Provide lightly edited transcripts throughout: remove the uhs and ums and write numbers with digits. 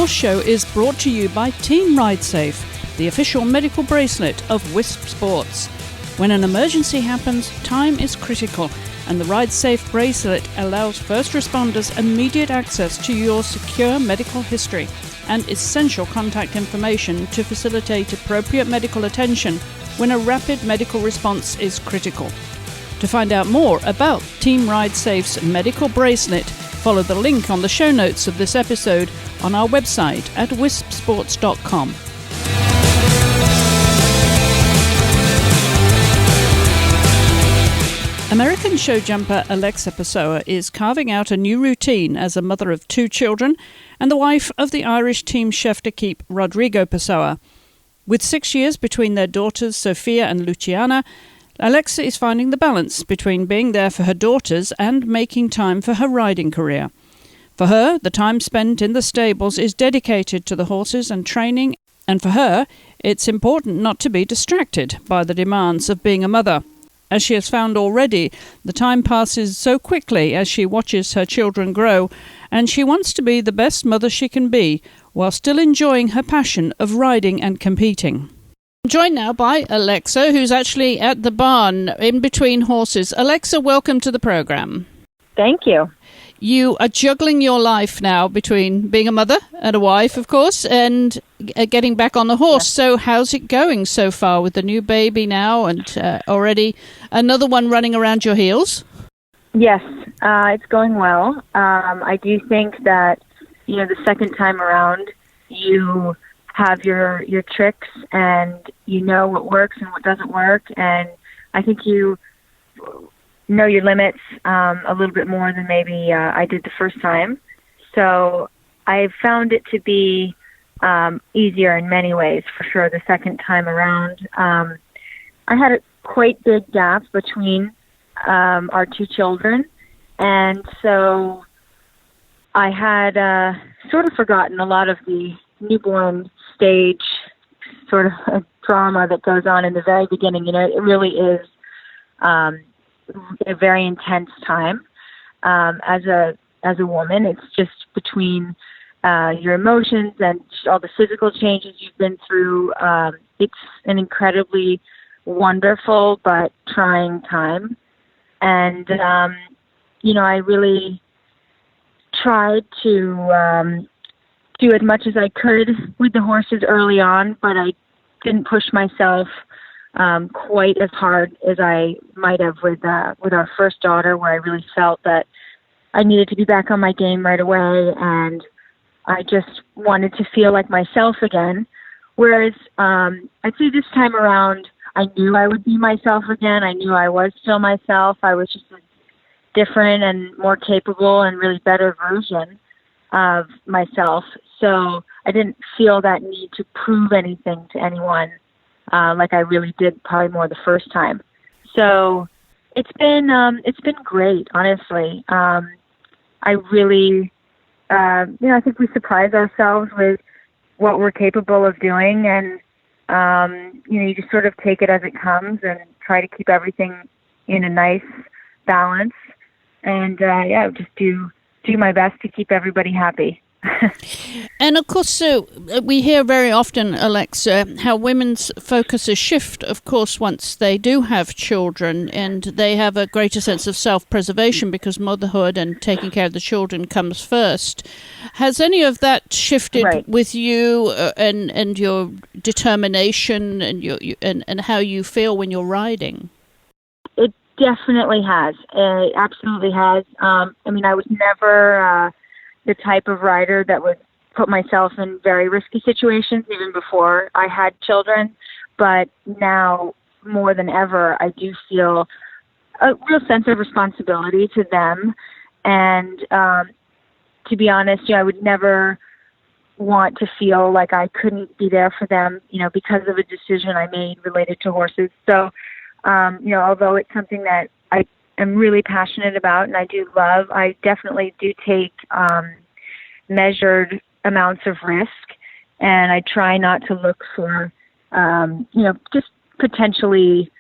Horse Show is brought to you by Team Ride Safe, the official medical bracelet of Wisp Sports. When an emergency happens, time is critical, and the Ride Safe bracelet allows first responders immediate access to your secure medical history and essential contact information to facilitate appropriate medical attention when a rapid medical response is critical. To find out more about Team Ride Safe's medical bracelet, follow the link on the show notes of this episode on our website at wispsports.com. American show jumper Alexa Pessoa is carving out a new routine as a mother of 2 children and the wife of the Irish team chef d'equipe Rodrigo Pessoa. With 6 years between their daughters Sophia and Luciana, Alexa is finding the balance between being there for her daughters and making time for her riding career. For her, the time spent in the stables is dedicated to the horses and training, and for her, it's important not to be distracted by the demands of being a mother. As she has found already, the time passes so quickly as she watches her children grow, and she wants to be the best mother she can be, while still enjoying her passion of riding and competing. I'm joined now by Alexa, who's actually at the barn in between horses. Alexa, welcome to the program. Thank you. You are juggling your life now between being a mother and a wife, of course, and getting back on the horse. Yes. So how's it going so far with the new baby now and already another one running around your heels? Yes, it's going well. I do think that, the second time around, you have your tricks and you know what works and what doesn't work. And I think you know your limits a little bit more than maybe I did the first time. So I found it to be easier in many ways, for sure, the second time around. I had a quite big gap between our 2 children, and so I had sort of forgotten a lot of the newborn stage sort of drama that goes on in the very beginning. It really is a very intense time as a woman. It's just between your emotions and all the physical changes you've been through. It's an incredibly wonderful but trying time, and I really tried to do as much as I could with the horses early on, but I didn't push myself quite as hard as I might have with our first daughter, where I really felt that I needed to be back on my game right away, and I just wanted to feel like myself again. Whereas I'd say this time around, I knew I would be myself again. I knew I was still myself. I was just a different and more capable and really better version of myself. So I didn't feel that need to prove anything to anyone like I really did probably more the first time. So it's been great, honestly. I really, I think we surprise ourselves with what we're capable of doing, and you just sort of take it as it comes and try to keep everything in a nice balance, and just do my best to keep everybody happy. And of course, so we hear very often, Alexa, how women's focuses shift, of course, once they do have children, and they have a greater sense of self-preservation because motherhood and taking care of the children comes first. Has any of that shifted with you and your determination and how you feel when you're riding? It definitely has. It absolutely has. I was never the type of rider that would put myself in very risky situations even before I had children. But now, more than ever, I do feel a real sense of responsibility to them. And to be honest, I would never want to feel like I couldn't be there for them, because of a decision I made related to horses. So, although it's something that I'm really passionate about and I do love, I definitely do take measured amounts of risk, and I try not to look for, just potentially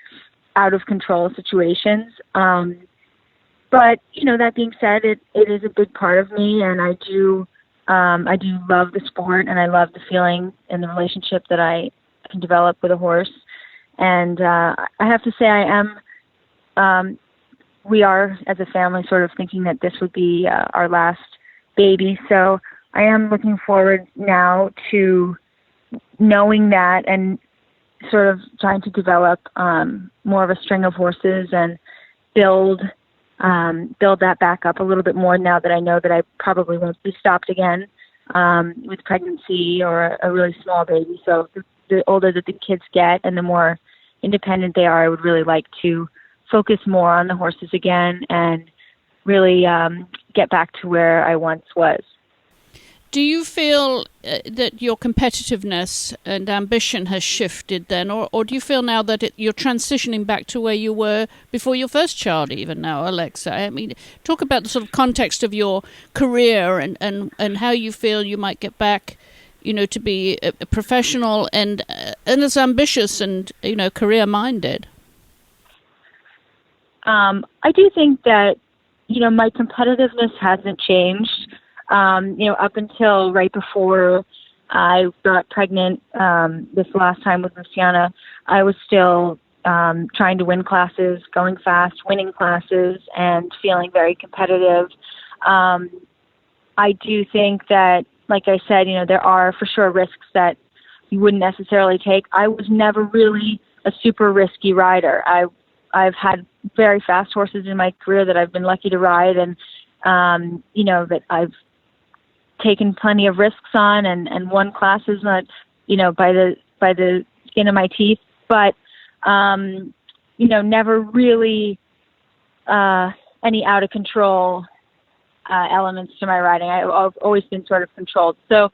out of control situations. But, that being said, it is a big part of me, and I do I do love the sport, and I love the feeling and the relationship that I can develop with a horse. And I have to say, we are, as a family, sort of thinking that this would be our last baby. So I am looking forward now to knowing that and sort of trying to develop more of a string of horses and build that back up a little bit more now that I know that I probably won't be stopped again with pregnancy or a really small baby. So the older that the kids get and the more independent they are, I would really like to focus more on the horses again and really get back to where I once was. Do you feel that your competitiveness and ambition has shifted then, or do you feel now that you're transitioning back to where you were before your first child even now, Alexa? I mean, talk about the sort of context of your career and how you feel you might get back, to be a professional and as ambitious and, career-minded. I do think that, my competitiveness hasn't changed. Up until right before I got pregnant this last time with Luciana, I was still trying to win classes, going fast, winning classes, and feeling very competitive. I do think that, like I said, there are for sure risks that you wouldn't necessarily take. I was never really a super risky rider. I've had very fast horses in my career that I've been lucky to ride, and that I've taken plenty of risks on and won classes, not by the skin of my teeth, but never really any out of control elements to my riding. I've always been sort of controlled. So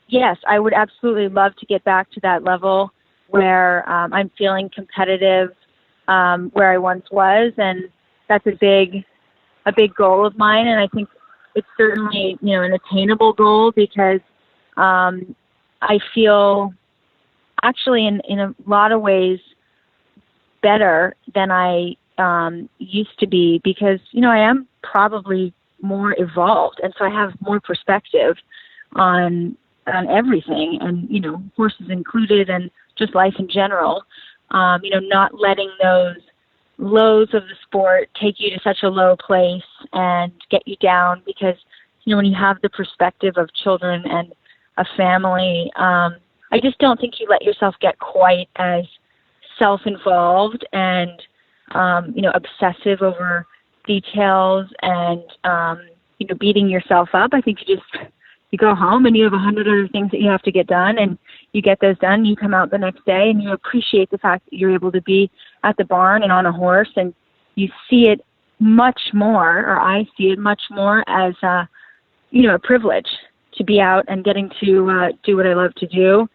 yes, I would absolutely love to get back to that level where I'm feeling competitive where I once was, and that's a big goal of mine. And I think it's certainly, an attainable goal because I feel actually in a lot of ways better than I used to be because, I am probably more evolved. And so I have more perspective on everything and, horses included and just life in general. Not letting those lows of the sport take you to such a low place and get you down because, when you have the perspective of children and a family, I just don't think you let yourself get quite as self-involved and, obsessive over details and, beating yourself up. I think you go home and you have 100 other things that you have to get done and you get those done. You come out the next day and you appreciate the fact that you're able to be at the barn and on a horse, and you see it much more, or I see it much more as a privilege to be out and getting to do what I love to do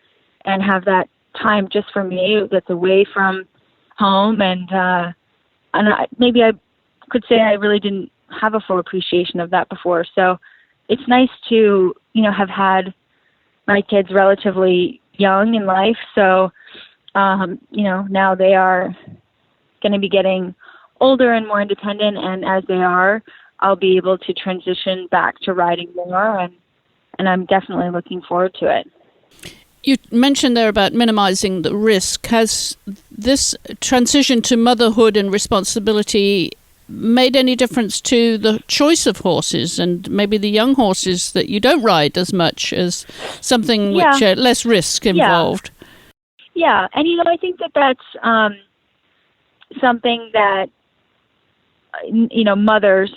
and have that time just for me that's away from home. And maybe I could say I really didn't have a full appreciation of that before. So it's nice to, have had my kids relatively young in life. So, now they are going to be getting older and more independent. And as they are, I'll be able to transition back to riding more. And I'm definitely looking forward to it. You mentioned there about minimizing the risk. Has this transition to motherhood and responsibility made any difference to the choice of horses and maybe the young horses that you don't ride as much as something which less risk involved? Yeah. And, I think that that's something that, mothers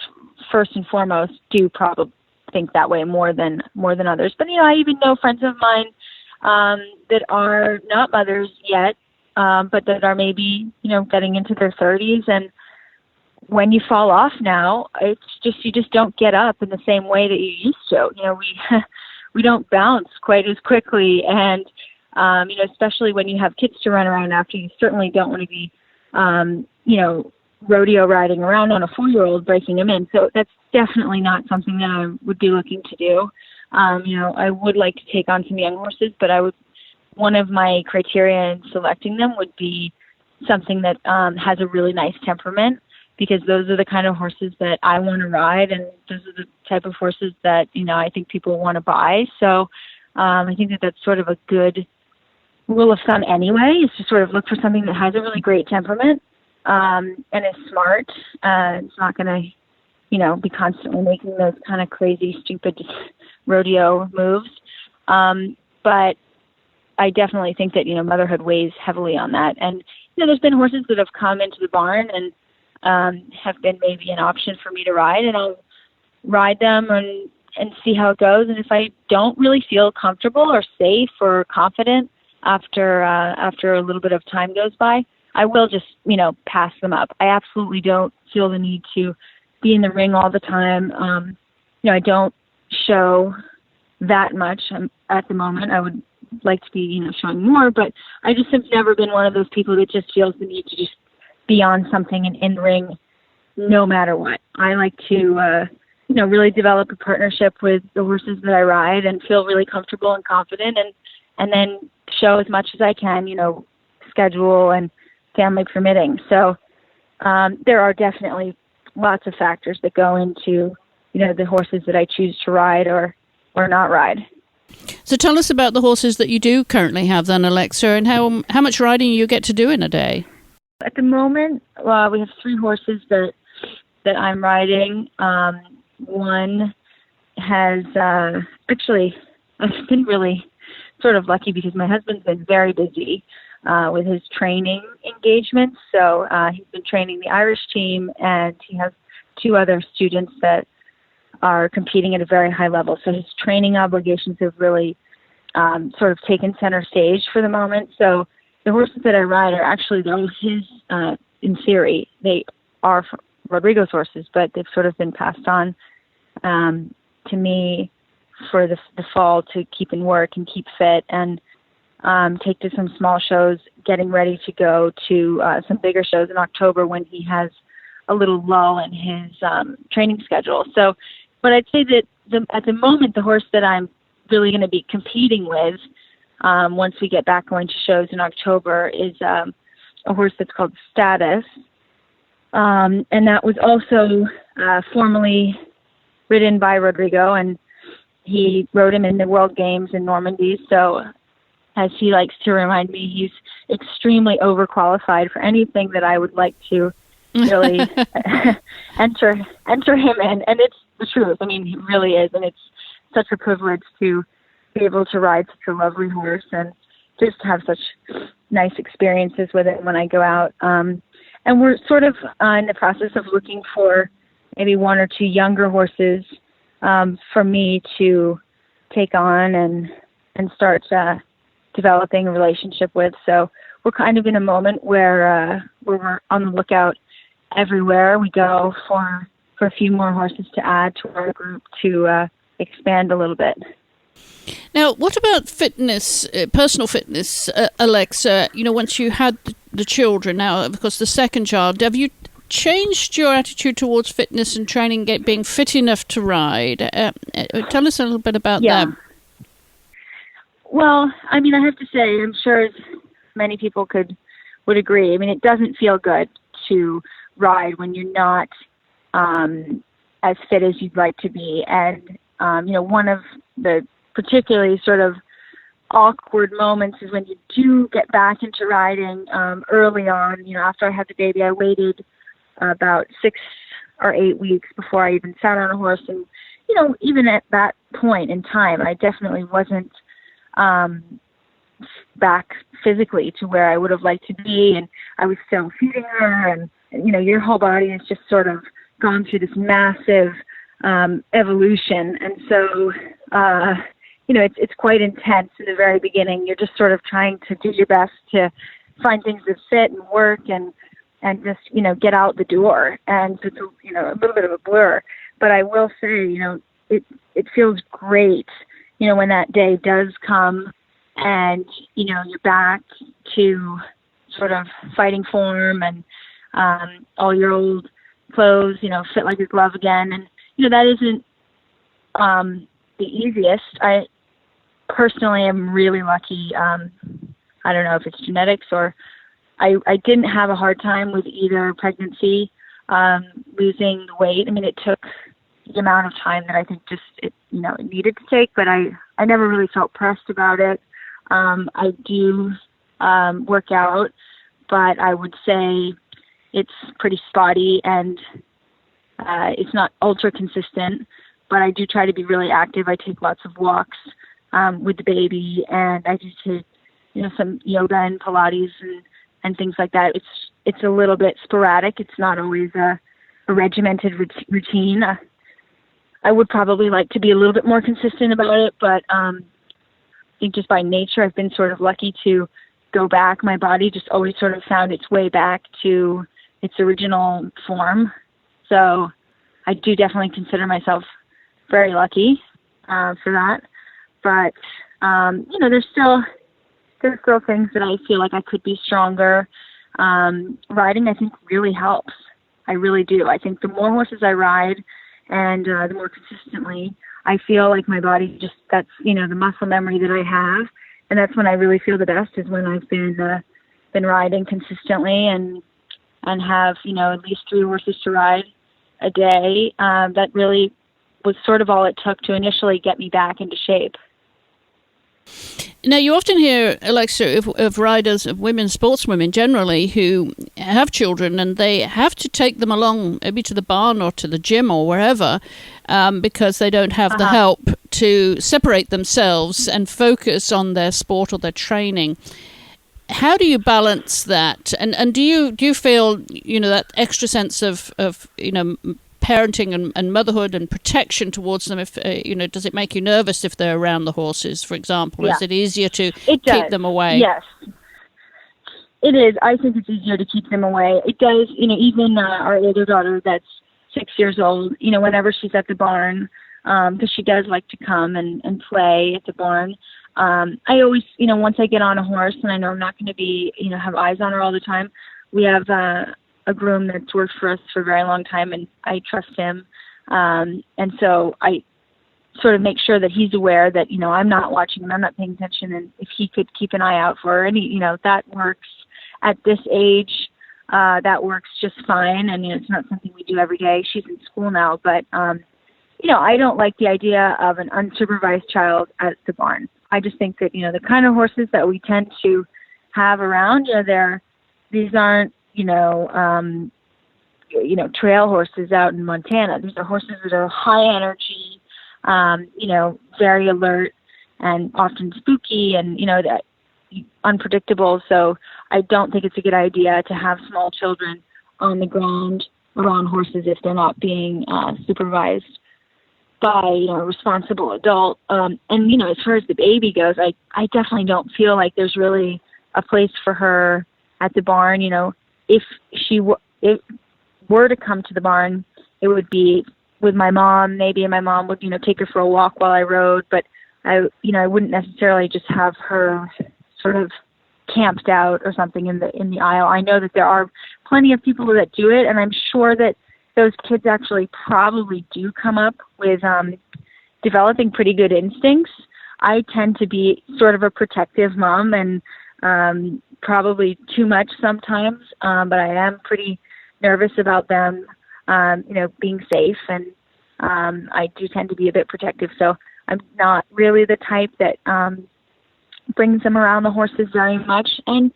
first and foremost do probably think that way more than others. But, I even know friends of mine that are not mothers yet, but that are maybe, getting into their 30s. And when you fall off now, it's just, you just don't get up in the same way that you used to. We don't bounce quite as quickly. And, especially when you have kids to run around after, you certainly don't want to be, rodeo riding around on a 4-year-old, breaking him in. So that's definitely not something that I would be looking to do. I would like to take on some young horses, but one of my criteria in selecting them would be something that has a really nice temperament, because those are the kind of horses that I want to ride, and those are the type of horses that, I think people want to buy. So I think that that's sort of a good rule of thumb anyway, is to sort of look for something that has a really great temperament and is smart. It's not going to, be constantly making those kind of crazy, stupid rodeo moves. But I definitely think that, motherhood weighs heavily on that. And, there's been horses that have come into the barn and have been maybe an option for me to ride, and I'll ride them and see how it goes. And if I don't really feel comfortable or safe or confident after a little bit of time goes by, I will just, pass them up. I absolutely don't feel the need to be in the ring all the time. I don't show that much at the moment. I would like to be, showing more, but I just have never been one of those people that just feels the need to just be on something and in the ring no matter what. I like to, really develop a partnership with the horses that I ride and feel really comfortable and confident, and then show as much as I can, schedule and family permitting. So there are definitely lots of factors that go into, the horses that I choose to ride or not ride. So tell us about the horses that you do currently have then, Alexa, and how much riding you get to do in a day. At the moment, we have 3 horses that I'm riding. One has actually, I've been really sort of lucky because my husband's been very busy with his training engagements. So he's been training the Irish team, and he has 2 other students that are competing at a very high level. So his training obligations have really sort of taken center stage for the moment. So the horses that I ride are actually those his, in theory, they are Rodrigo's horses, but they've sort of been passed on to me for the fall to keep in work and keep fit and take to some small shows, getting ready to go to some bigger shows in October when he has a little lull in his training schedule. So, but I'd say that at the moment, the horse that I'm really going to be competing with once we get back going to shows in October is a horse that's called Status. And that was also formerly ridden by Rodrigo, and he rode him in the World Games in Normandy. So as he likes to remind me, he's extremely overqualified for anything that I would like to really enter him in. And it's the truth. I mean, he really is. And it's such a privilege to be able to ride such a lovely horse and just have such nice experiences with it when I go out. And we're sort of in the process of looking for maybe 1 or 2 younger horses for me to take on and start developing a relationship with. So we're kind of in a moment where we're on the lookout everywhere. We go for a few more horses to add to our group to expand a little bit. Now, what about fitness, personal fitness, Alexa? Once you had the children, now, of course, the second child, have you changed your attitude towards fitness and training, being fit enough to ride? Tell us a little bit about that. Well, I mean, I have to say, I'm sure many people would agree. I mean, it doesn't feel good to ride when you're not as fit as you'd like to be. And, one of the particularly sort of awkward moments is when you do get back into riding early on. After I had the baby, I waited about 6 or 8 weeks before I even sat on a horse. And, even at that point in time, I definitely wasn't back physically to where I would have liked to be. And I was still feeding her, and, your whole body has just sort of gone through this massive evolution. And so, it's quite intense in the very beginning. You're just sort of trying to do your best to find things that fit and work and just, get out the door. And so it's, a little bit of a blur. But I will say, it feels great, when that day does come and, you're back to sort of fighting form and all your old clothes, fit like a glove again. And, that isn't the easiest. I personally am really lucky. I don't know if it's genetics or I didn't have a hard time with either pregnancy losing the weight. I mean, it took the amount of time that I think it needed to take, but I never really felt pressed about it. I do work out, but I would say it's pretty spotty and it's not ultra consistent, but I do try to be really active. I take lots of walks with the baby, and I do take some yoga and Pilates and things like that. It's a little bit sporadic. It's not always a regimented routine. I would probably like to be a little bit more consistent about it, but I think just by nature I've been sort of lucky to go back. My body just always sort of found its way back to its original form. So I do definitely consider myself very lucky for that. But there's still things that I feel like I could be stronger. Riding, I think, really helps. I really do. I think the more horses I ride and the more consistently, I feel like my body that's the muscle memory that I have. And that's when I really feel the best, is when I've been riding consistently and have, at least 3 horses to ride a day. That really was sort of all it took to initially get me back into shape. Now, you often hear, Alexa, of riders, of women, sportswomen generally, who have children and they have to take them along maybe to the barn or to the gym or wherever because they don't have the help to separate themselves and focus on their sport or their training. How do you balance that? And do you feel, that extra sense of parenting and motherhood and protection towards them? If does it make you nervous if they're around the horses, for example? Yeah. Is it easier to keep them away? Yes, it is. I think it's easier to keep them away. It does. Even our older daughter, that's 6 years old. Whenever she's at the barn, because she does like to come and play at the barn. I always, once I get on a horse and I know I'm not going to be, have eyes on her all the time, we have a groom that's worked for us for a very long time, and I trust him. And so I sort of make sure that he's aware that, I'm not watching him, I'm not paying attention, and if he could keep an eye out for her, and that works at this age. That works just fine. I mean, it's not something we do every day. She's in school now, but, I don't like the idea of an unsupervised child at the barn. I just think that, the kind of horses that we tend to have around, these aren't, trail horses out in Montana. These are horses that are high energy, very alert and often spooky and, that unpredictable. So I don't think it's a good idea to have small children on the ground around horses if they're not being supervised by, a responsible adult. And, as far as the baby goes, I definitely don't feel like there's really a place for her at the barn. If she were to come to the barn, it would be with my mom, maybe, and my mom would, take her for a walk while I rode, but I wouldn't necessarily just have her sort of camped out or something in the aisle. I know that there are plenty of people that do it, and I'm sure that those kids actually probably do come up with developing pretty good instincts. I tend to be sort of a protective mom, and probably too much sometimes, but I am pretty nervous about them, being safe, and I do tend to be a bit protective. So I'm not really the type that brings them around the horses very much. And,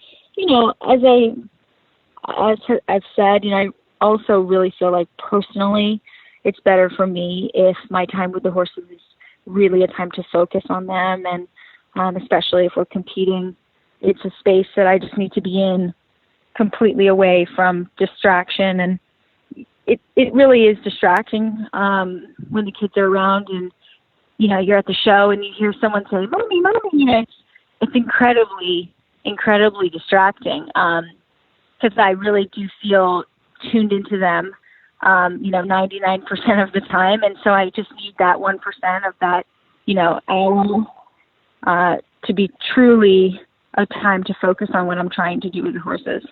as I've said, I also really feel like personally it's better for me if my time with the horses is really a time to focus on them, and especially if we're competing, it's a space that I just need to be in completely away from distraction. And it really is distracting when the kids are around and, you're at the show and you hear someone say, "Mommy, Mommy," it's incredibly, incredibly distracting because I really do feel tuned into them, 99% of the time. And so I just need that 1% of that, hour to be truly a time to focus on what I'm trying to do with the horses.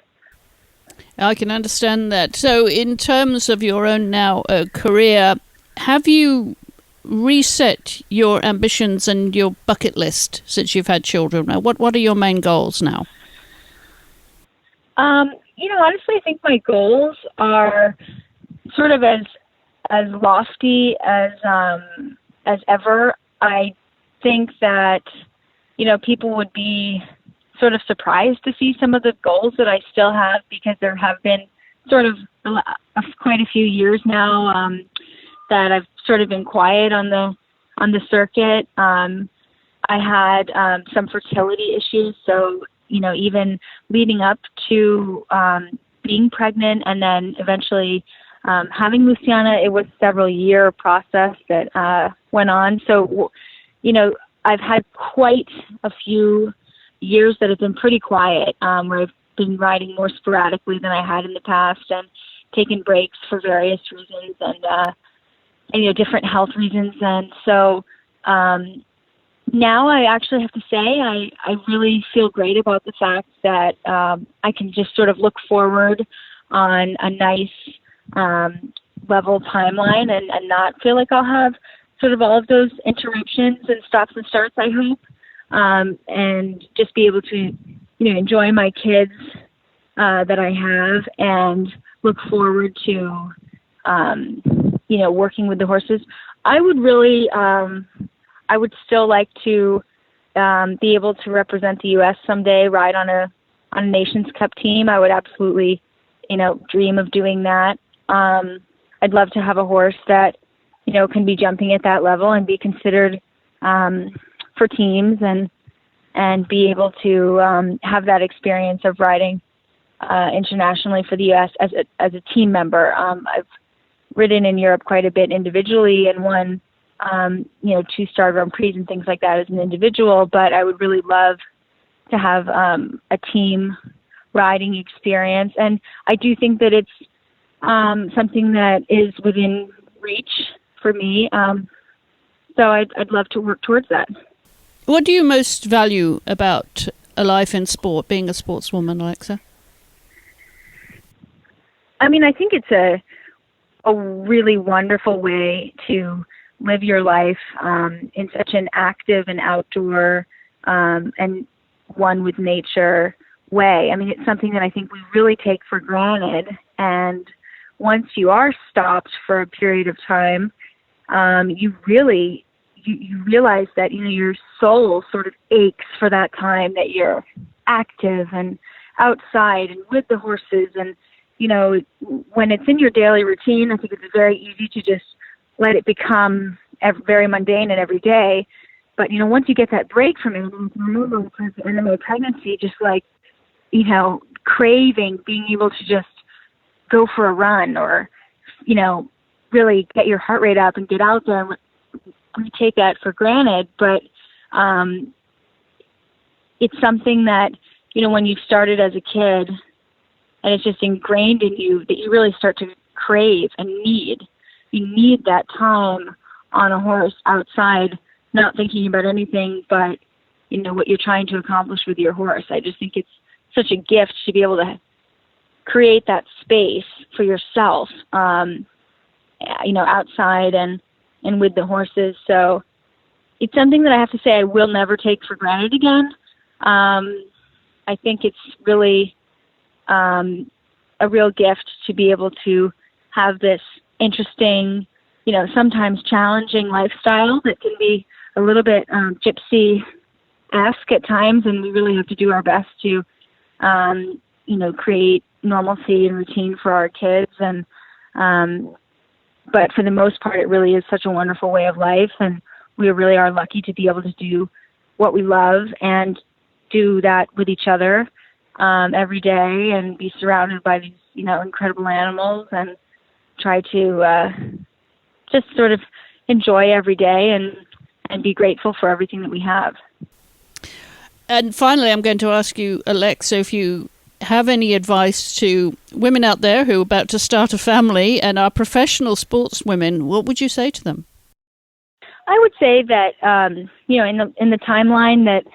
I can understand that. So in terms of your own now career, have you reset your ambitions and your bucket list since you've had children? What are your main goals now? Honestly, I think my goals are sort of as lofty as ever. I think that, people would be sort of surprised to see some of the goals that I still have, because there have been sort of quite a few years now that I've sort of been quiet on the circuit. I had some fertility issues, so even leading up to being pregnant and then eventually having Luciana, it was several-year process that went on. So, I've had quite a few years that have been pretty quiet, where I've been riding more sporadically than I had in the past, and taken breaks for various reasons and different health reasons. And so now I actually have to say I really feel great about the fact that I can just sort of look forward on a nice level timeline and not feel like I'll have sort of all of those interruptions and stops and starts, I hope, and just be able to, enjoy my kids that I have and look forward to, working with the horses. I would really, I would still like to be able to represent the U.S. someday, ride on a Nations Cup team. I would absolutely, dream of doing that. I'd love to have a horse that, can be jumping at that level and be considered for teams and be able to have that experience of riding internationally for the U.S. as a team member. I've ridden in Europe quite a bit individually and won 2-star Grand Prix and things like that as an individual, but I would really love to have a team riding experience. And I do think that it's something that is within reach for me. So I'd love to work towards that. What do you most value about a life in sport, being a sportswoman, Alexa? I mean, I think it's a really wonderful way to live your life in such an active and outdoor and one with nature way. I mean, it's something that I think we really take for granted. And once you are stopped for a period of time, you realize that, your soul sort of aches for that time that you're active and outside and with the horses. And, when it's in your daily routine, I think it's very easy to just let it become very mundane and every day. But, once you get that break from it, I remember towards the end of my pregnancy, just like, craving being able to just go for a run or, really get your heart rate up and get out there. We take that for granted, but it's something that, when you started as a kid and it's just ingrained in you, that you really start to crave and need. You need that time on a horse outside, not thinking about anything but, what you're trying to accomplish with your horse. I just think it's such a gift to be able to create that space for yourself, outside and with the horses. So it's something that I have to say I will never take for granted again. I think it's really a real gift to be able to have this interesting, sometimes challenging lifestyle that can be a little bit gypsy-esque at times, and we really have to do our best to, create normalcy and routine for our kids. And but for the most part, it really is such a wonderful way of life, and we really are lucky to be able to do what we love and do that with each other every day, and be surrounded by these, incredible animals, and try to just sort of enjoy every day and be grateful for everything that we have. And finally, I'm going to ask you, Alexa, if you have any advice to women out there who are about to start a family and are professional sportswomen, what would you say to them? I would say that, in the timeline that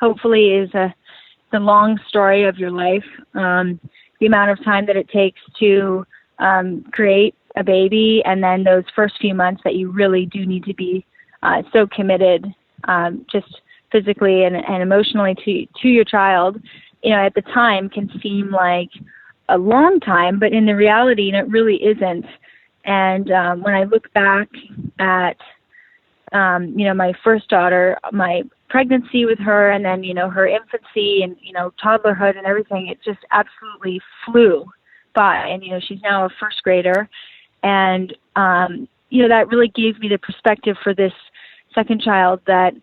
hopefully is the long story of your life, the amount of time that it takes to create a baby, and then those first few months that you really do need to be so committed, just physically and emotionally to your child, at the time can seem like a long time, but in the reality, it really isn't. And when I look back at, my first daughter, my pregnancy with her, and then, her infancy and, toddlerhood and everything, it just absolutely flew by. And, she's now a first grader. And, that really gave me the perspective for this second child that,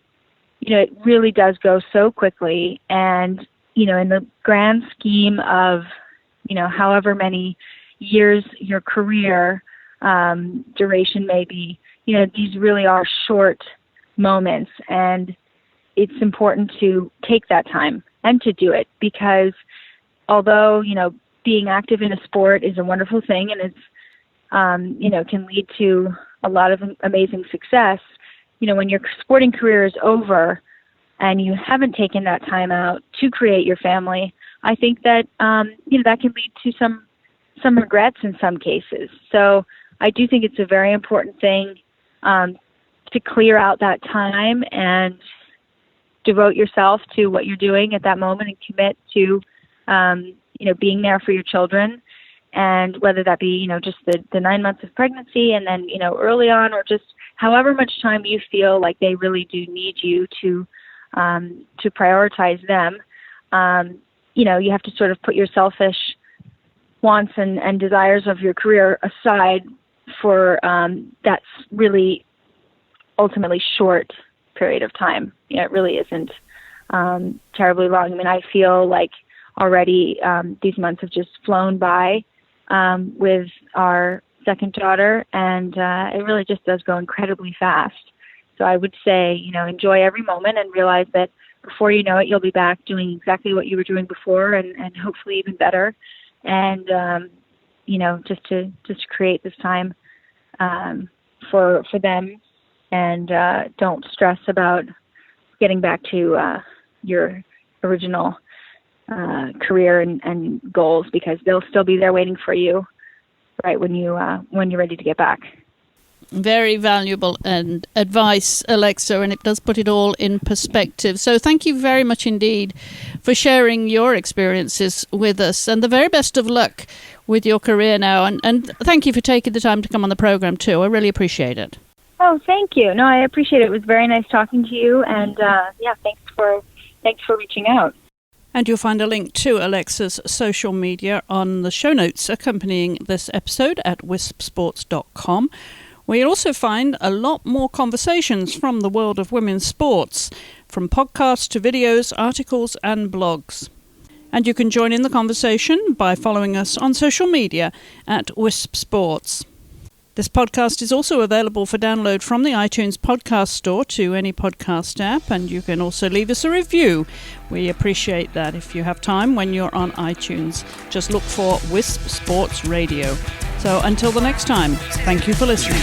it really does go so quickly. And, in the grand scheme of, however many years your career duration may be, these really are short moments. And it's important to take that time and to do it, because although, being active in a sport is a wonderful thing, and it's, can lead to a lot of amazing success, when your sporting career is over and you haven't taken that time out to create your family, I think that, that can lead to some regrets in some cases. So I do think it's a very important thing to clear out that time and devote yourself to what you're doing at that moment and commit to, being there for your children. And whether that be, just the 9 months of pregnancy and then, early on, or just however much time you feel like they really do need you to prioritize them, you have to sort of put your selfish wants and desires of your career aside for that really ultimately short period of time. It really isn't terribly long. I mean, I feel like already these months have just flown by with our second daughter, and it really just does go incredibly fast. So I would say, enjoy every moment and realize that before you know it, you'll be back doing exactly what you were doing before, and hopefully even better. And just to create this time for them, and don't stress about getting back to your original career and goals, because they'll still be there waiting for you right when you're ready to get back. Very valuable and advice, Alexa, and it does put it all in perspective. So thank you very much indeed for sharing your experiences with us, and the very best of luck with your career now. And thank you for taking the time to come on the program too. I really appreciate it. Oh, thank you. No, I appreciate it. It was very nice talking to you, and thanks for reaching out. And you'll find a link to Alexa's social media on the show notes accompanying this episode at wispsports.com, where you'll also find a lot more conversations from the world of women's sports, from podcasts to videos, articles and blogs. And you can join in the conversation by following us on social media at Wisp Sports. This podcast is also available for download from the iTunes podcast store to any podcast app, and you can also leave us a review. We appreciate that. If you have time when you're on iTunes, just look for Wisp Sports Radio. So until the next time, thank you for listening.